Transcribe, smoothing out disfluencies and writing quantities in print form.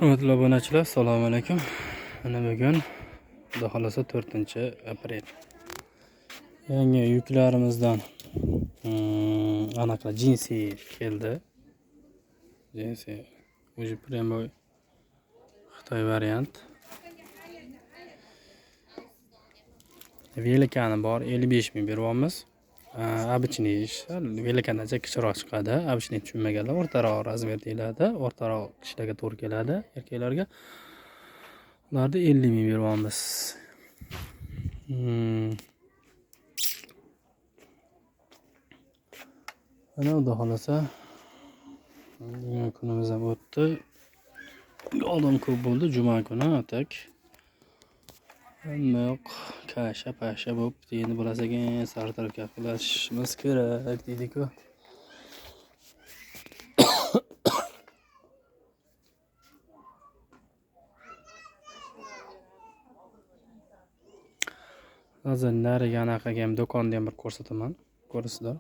Hurmatli obunachilar, assalomu alaykum. Mana bugun Xudo xolasa 4-aprel. Yangi yuklarimizdan anaqa jinsi keldi. Jinsi уже прямой Xitoy variant. Velikani bor 55 ming beryapmiz. Обычный velikandan kichikroq chiqadi. Обычный tushunmaganlar o'rtaroq razmer deyiladi. O'rtaroq kishilarga to'g'ri keladi, erkaklarga. Ularni 50 ming beryapmiz. Mana Xudo xolasa kunimiz ham o'tdi. Odam ko'p bo'ldi juma kuni atak. Yo'q, kasha bo'libdi. Endi bilasagan sari tarafga qilashimiz kerak deydi-ku. Hozir nariga anaqaga ham do'konni ham bir ko'rsataman. Ko'rasizlar.